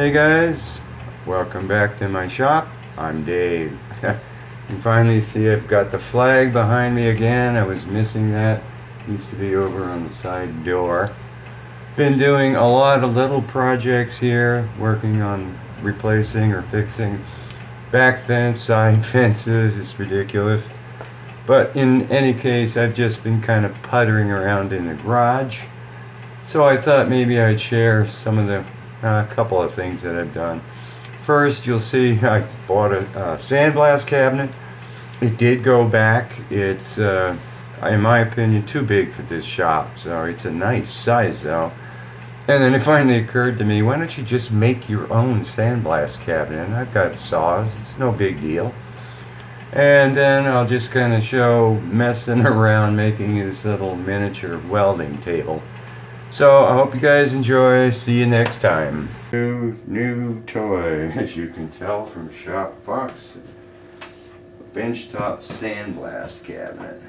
Hey guys, welcome back to my shop. I'm Dave. You finally see I've got the flag behind me again. I was missing that. Used to be over on the side door. Been doing a lot of little projects here, working on replacing or fixing back fence, side fences. It's ridiculous. But in any case, I've just been kind of puttering around in the garage. So I thought maybe I'd share some of the couple of things that I've done. First, you'll see I bought a Sandblast cabinet. It did go back. It's, in my opinion, too big for this shop. So it's a nice size though. And then it finally occurred to me, why don't you just make your own Sandblast cabinet? And I've got saws. It's no big deal. And then I'll just kind of show messing around making this little miniature welding table. So I hope you guys enjoy. See you next time. New toy, as you can tell from Shop Box. A benchtop Sandblast cabinet.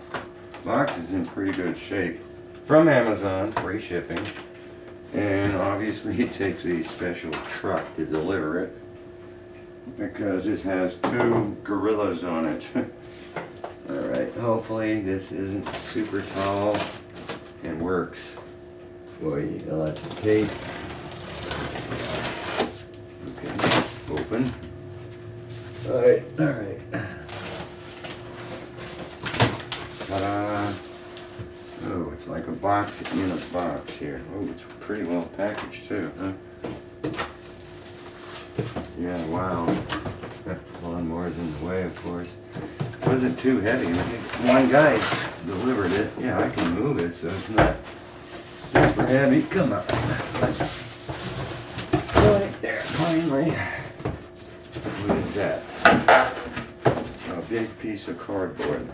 Box is in pretty good shape. From Amazon, free shipping. And obviously it takes a special truck to deliver it, because it has two gorillas on it. Alright, hopefully this isn't super tall and works. Boy, you got lots of tape. Okay, it's open. Alright. Ta-da! Oh, it's like a box in a box here. Oh, it's pretty well packaged too, huh? Yeah, wow. Lawnmower's in the way, of course. It wasn't too heavy. I think one guy delivered it. Yeah, I can move it, so it's not super heavy. Come on. Right there, finally. What is that? A big piece of cardboard.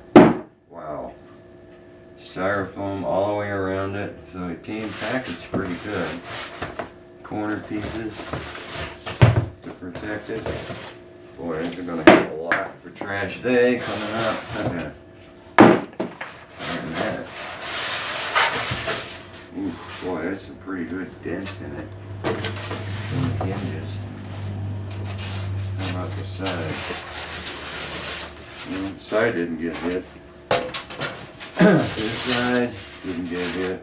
Wow. Styrofoam all the way around it, so it came packaged pretty good. Corner pieces to protect it. Boy, these are going to help a lot for trash day coming up. Ooh, boy, that's some pretty good dents in it. On the hinges. How about the side? The side didn't get hit. This side didn't get hit.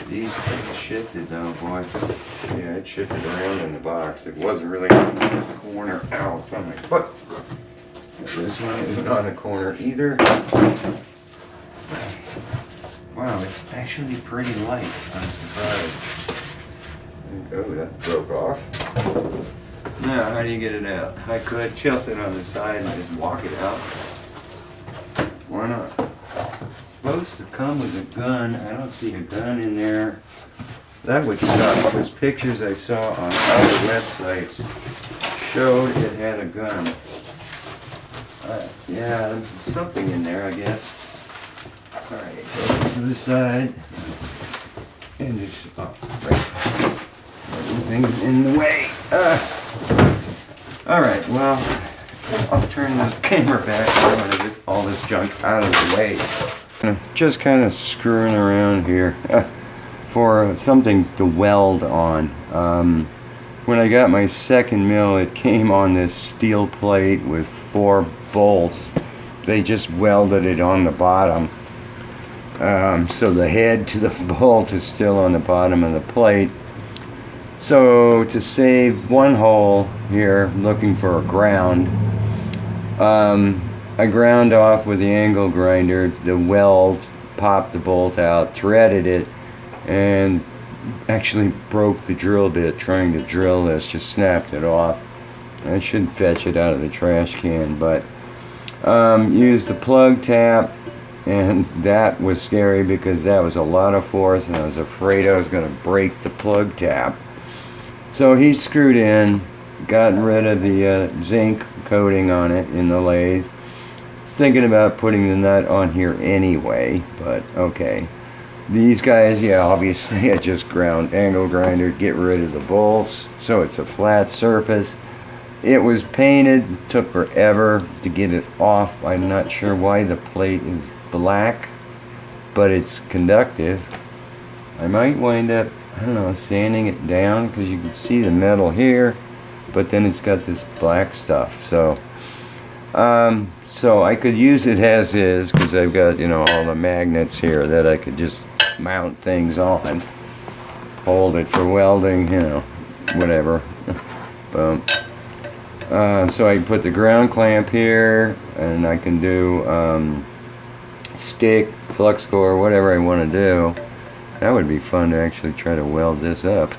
These things shifted though, boy. Yeah, it shifted around in the box. It wasn't really on the corner out on my foot. This one isn't on the corner either. Wow, it's actually pretty light. I'm surprised. Oh, that broke off. Now, how do you get it out? I could tilt it on the side and just walk it out. Why not? Supposed to come with a gun. I don't see a gun in there. That would suck, because pictures I saw on other websites showed it had a gun. Yeah, there's something in there, I guess. Alright, go to the side. And just, oh, right. Everything's in the way. Alright, well, I'll turn the camera back. I want to get all this junk out of the way. Just kind of screwing around here for something to weld on. When I got my second mill, it came on this steel plate with 4 bolts. They just welded it on the bottom. So the head to the bolt is still on the bottom of the plate. So to save one hole here, looking for a ground, I ground off with the angle grinder the weld, popped the bolt out, threaded it, and actually broke the drill bit trying to drill this, just snapped it off. I should fetch it out of the trash can, but used the plug tap, and that was scary because that was a lot of force and I was afraid I was going to break the plug tap. So he screwed in, gotten rid of the zinc coating on it in the lathe. Thinking about putting the nut on here anyway, but okay. These guys, yeah, obviously I just ground angle grinder, get rid of the bolts so it's a flat surface. It was painted, took forever to get it off. I'm not sure why the plate is black, but it's conductive. I might wind up I don't know, sanding it down, because you can see the metal here, but then it's got this black stuff. So so I could use it as is, because I've got, you know, all the magnets here that I could just mount things on, hold it for welding, you know, whatever. Boom. So I can put the ground clamp here, and I can do stick, flux core, whatever I want to do. That would be fun to actually try to weld this up.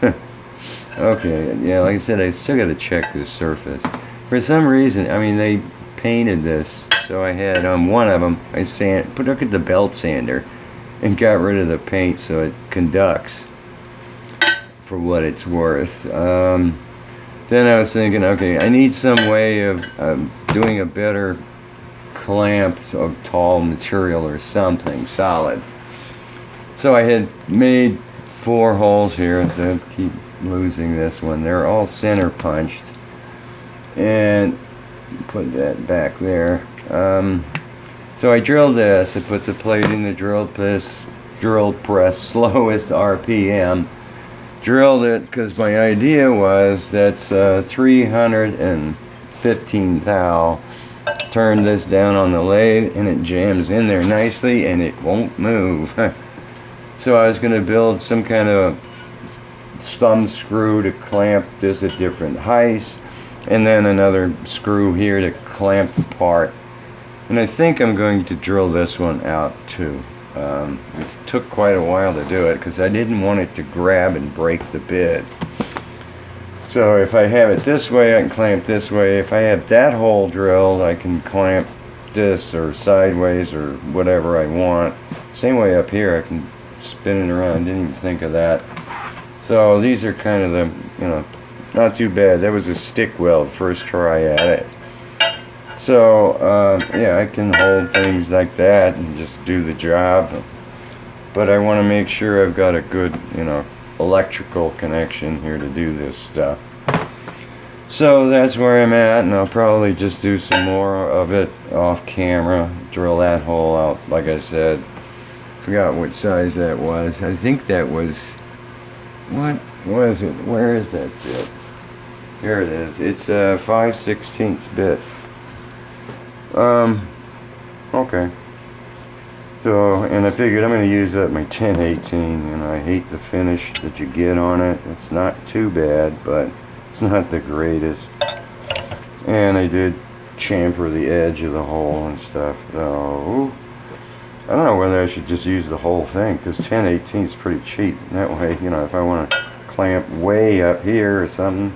Okay, yeah, like I said, I still got to check this surface. For some reason, I mean, they painted this, so I had one of them, I took it to belt sander and got rid of the paint so it conducts for what it's worth. Then I was thinking, okay, I need some way of doing a better clamp of tall material or something solid. So I had made 4 holes here. I keep losing this one. They're all center punched, and put that back there. So I drilled this. I put the plate in the drill press, slowest RPM. Drilled it because my idea was that's 315 thou. Turn this down on the lathe and it jams in there nicely and it won't move. So I was going to build some kind of thumb screw to clamp this at different heights, and then another screw here to clamp the part. And I think I'm going to drill this one out too. It took quite a while to do it because I didn't want it to grab and break the bit. So if I have it this way, I can clamp this way. If I have that hole drilled, I can clamp this or sideways or whatever I want. Same way up here, I can spin it around. Didn't even think of that. So these are kind of the, you know, not too bad. That was a stick weld, first try at it. So yeah, I can hold things like that and just do the job. But I want to make sure I've got a good, you know, electrical connection here to do this stuff. So that's where I'm at, and I'll probably just do some more of it off camera. Drill that hole out, like I said. Forgot what size that was. I think that was, what was it? Where is that bit? Here it is. It's a 5/16 bit. Okay. So, and I figured I'm going to use up my 1018, and I hate the finish that you get on it. It's not too bad, but it's not the greatest. And I did chamfer the edge of the hole and stuff. So, I don't know whether I should just use the whole thing, because 1018 is pretty cheap. That way, you know, if I want to clamp way up here or something,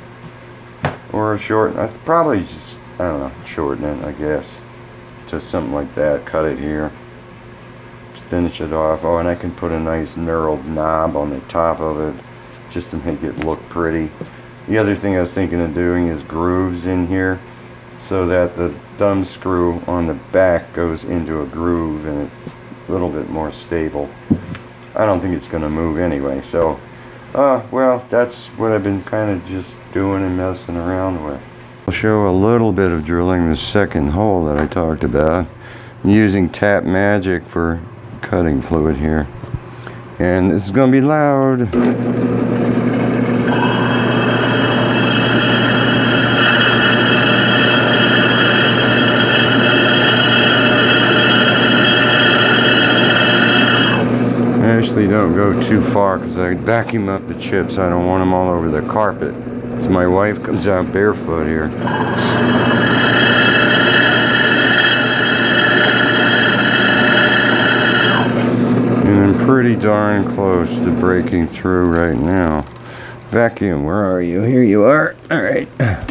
or shorten, I'd probably just, I don't know, shorten it, I guess, to something like that. Cut it here. Finish it off. Oh, and I can put a nice knurled knob on the top of it just to make it look pretty. The other thing I was thinking of doing is grooves in here so that the thumb screw on the back goes into a groove and it's a little bit more stable. I don't think it's going to move anyway. So, well, that's what I've been kind of just doing and messing around with. I'll show a little bit of drilling the second hole that I talked about. I'm using Tap Magic for cutting fluid here, and this is gonna be loud. Actually, don't go too far because I vacuum up the chips. I don't want them all over the carpet. So my wife comes out barefoot here. Pretty darn close to breaking through right now. Vacuum, where are you? Here you are. All right. Just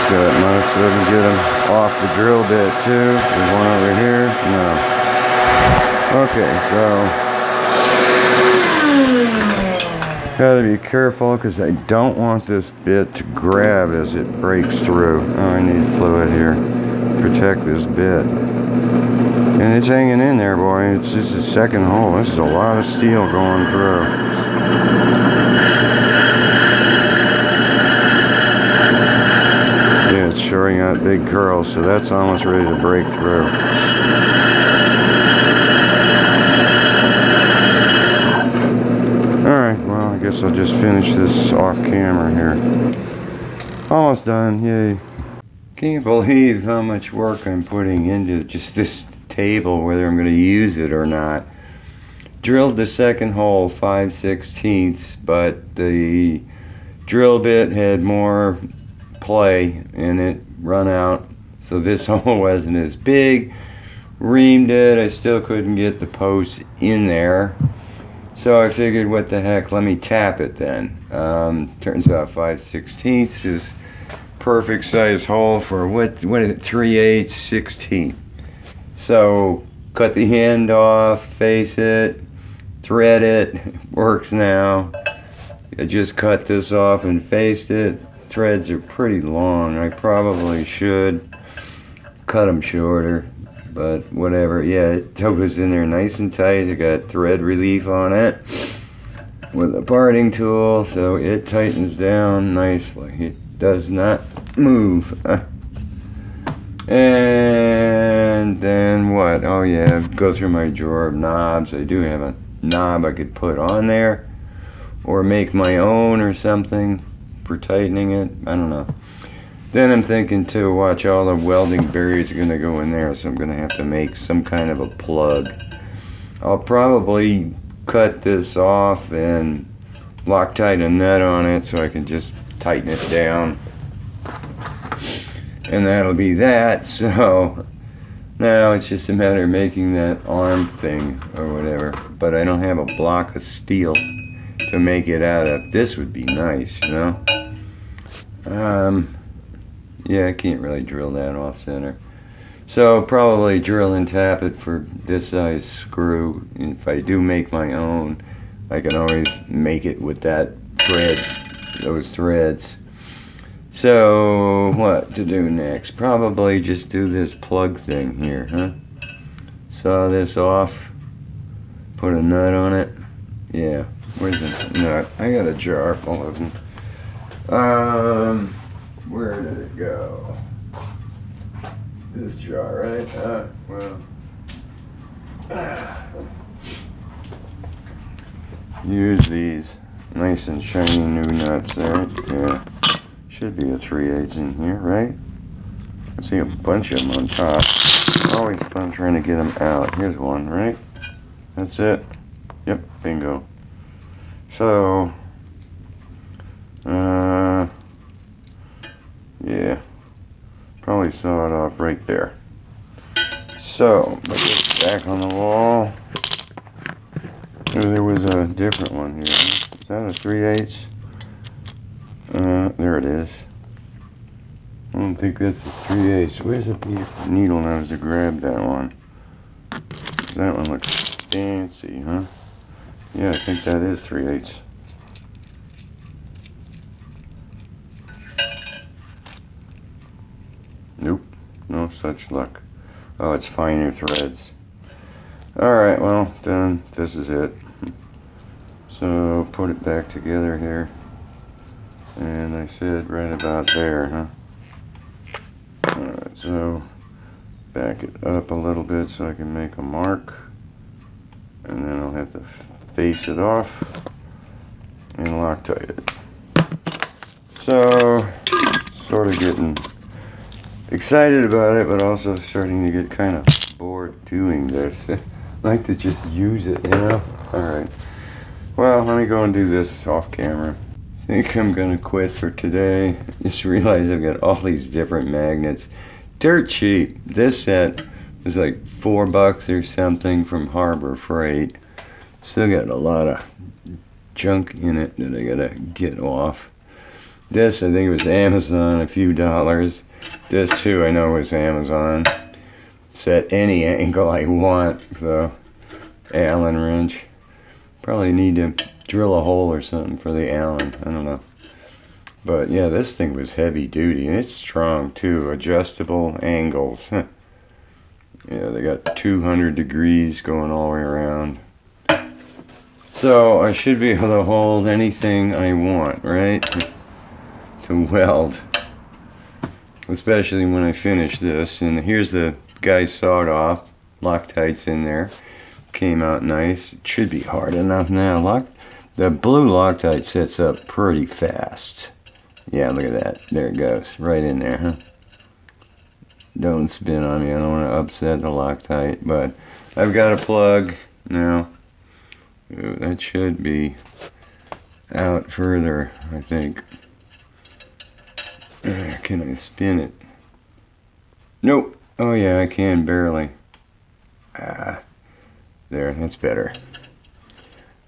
got most of them. Get them off the drill bit too. There's one over here. No. Okay, so. Gotta be careful because I don't want this bit to grab as it breaks through. Oh, I need fluid here. Protect this bit. And it's hanging in there, boy. It's just a second hole. This is a lot of steel going through. showing out big curls, so that's almost ready to break through. Alright, well, I guess I'll just finish this off camera here. Almost done, yay. Can't believe how much work I'm putting into just this table, whether I'm going to use it or not. Drilled the second hole 5/16, but the drill bit had more play in it, run out, so this hole wasn't as big. Reamed it, I still couldn't get the post in there, so I figured, what the heck, let me tap it then. Turns out 5/16 is perfect size hole for what is it, 3/8, 16. So cut the end off, face it, thread it, works now. I just cut this off and faced it. Threads are pretty long. I probably should cut them shorter, but whatever. Yeah, it goes in there nice and tight. I got thread relief on it with a parting tool, so it tightens down nicely. It does not move. And then what? Oh yeah, go through my drawer of knobs. I do have a knob I could put on there, or make my own or something for tightening it. I don't know. Then I'm thinking too, watch, all the welding bearings are going to go in there, so I'm going to have to make some kind of a plug. I'll probably cut this off and Loctite a nut on it so I can just tighten it down. And that'll be that. So now it's just a matter of making that arm thing or whatever. But I don't have a block of steel to make it out of. This would be nice, you know. Yeah, I can't really drill that off center. So probably drill and tap it for this size screw. If I do make my own, I can always make it with that thread, those threads. So what to do next? Probably just do this plug thing here, huh? Saw this off, put a nut on it. Yeah, where's the nut? I got a jar full of them. Where did it go? This jar, right? Use these nice and shiny new nuts there. Yeah, should be a 3/8 in here, right? I see a bunch of them on top. Always fun trying to get them out. Here's one, right? That's it. Yep, bingo. So, yeah, probably saw it off right there. So, put this back on the wall. Oh, there was a different one here. Is that a 3/8? There it is. I don't think that's a 3/8. Where's the needle nose to grab that one? That one looks fancy, huh? Yeah, I think that is 3/8. Nope, no such luck. Oh, it's finer threads. Alright, well, then this is it. So, put it back together here. And I said right about there, huh? Alright, so back it up a little bit so I can make a mark. And then I'll have to face it off and Loctite it. So, sort of getting excited about it, but also starting to get kind of bored doing this. I like to just use it, you know? Alright. Well, let me go and do this off camera. I think I'm gonna quit for today. Just realized I've got all these different magnets. Dirt cheap. This set was like $4 or something from Harbor Freight. Still got a lot of junk in it that I gotta get off. This, I think it was Amazon, a few dollars. This too, I know was Amazon. It's at any angle I want, so Allen wrench. Probably need to drill a hole or something for the Allen, I don't know. But yeah, this thing was heavy duty, and it's strong too. Adjustable angles. Yeah, they got 200 degrees going all the way around. So I should be able to hold anything I want, right? To weld. especially when I finish this. And here's the guy sawed off. Loctite's in there. Came out nice. It should be hard enough now. The blue Loctite sets up pretty fast. Yeah, look at that. There it goes. Right in there, huh? Don't spin on me. I don't want to upset the Loctite. But I've got a plug now. Ooh, that should be out further, I think. Can I spin it? Nope. Oh yeah, I can barely. There, that's better.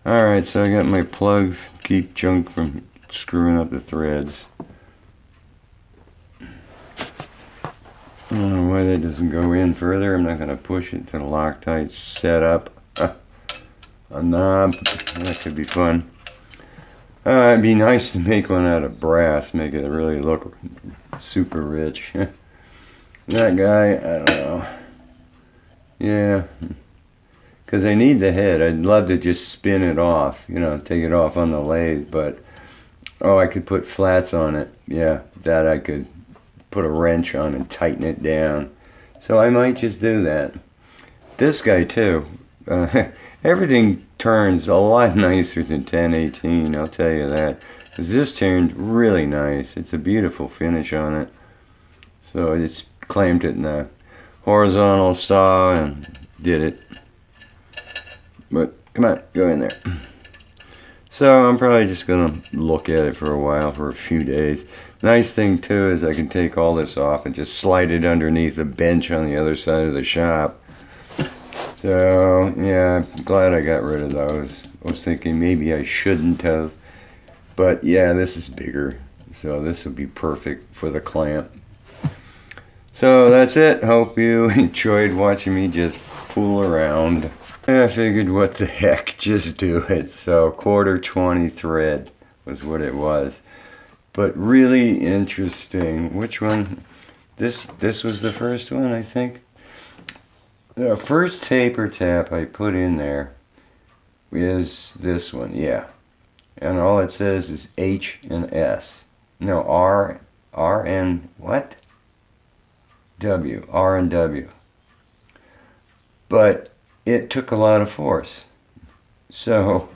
Alright, so I got my plug, keep junk from screwing up the threads. I don't know why that doesn't go in further. I'm not going to push it to the Loctite set up. A knob, that could be fun. It'd be nice to make one out of brass, make it really look super rich. That guy, I don't know. Yeah, because I need the head. I'd love to just spin it off, you know, take it off on the lathe, but oh, I could put flats on it. Yeah, that I could put a wrench on and tighten it down. So I might just do that. This guy too. Everything turns a lot nicer than 1018, I'll tell you that. Because this turned really nice. It's a beautiful finish on it. So I just clamped it in a horizontal saw and did it. But come on, go in there. So I'm probably just going to look at it for a while, for a few days. Nice thing too is I can take all this off and just slide it underneath the bench on the other side of the shop. So yeah, I'm glad I got rid of those. I was thinking maybe I shouldn't have, but yeah, this is bigger, so this will be perfect for the clamp. So that's it. Hope you enjoyed watching me just fool around. I figured what the heck, just do it. So 1/4 thread was what it was, but really interesting. Which one? This was the first one, I think. The first taper tap I put in there is this one, yeah. And all it says is H and S. No, R and what? W, R and W. But it took a lot of force. So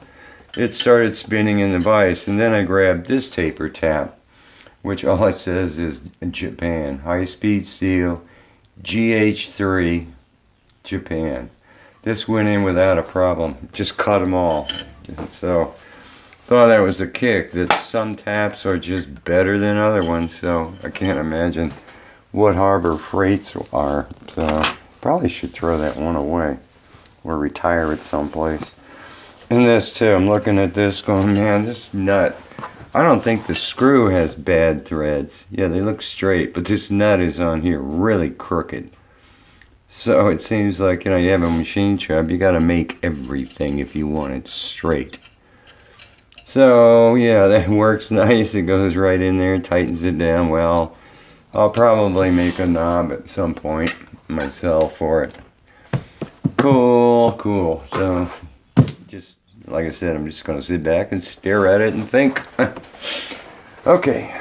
it started spinning in the vise, and then I grabbed this taper tap, which all it says is Japan, high speed steel, GH3, Japan. This went in without a problem. Just cut them all. So thought that was a kick, that some taps are just better than other ones. So I can't imagine what Harbor Freights are. So probably should throw that one away or retire it someplace. And this too, I'm looking at this going, man, this nut, I don't think the screw has bad threads. Yeah, they look straight, but this nut is on here really crooked. So it seems like, you know, you have a machine shop, you got to make everything if you want it straight. So yeah, that works nice. It goes right in there, tightens it down well. I'll probably make a knob at some point myself for it. Cool. So just like I said, I'm just going to sit back and stare at it and think. Okay.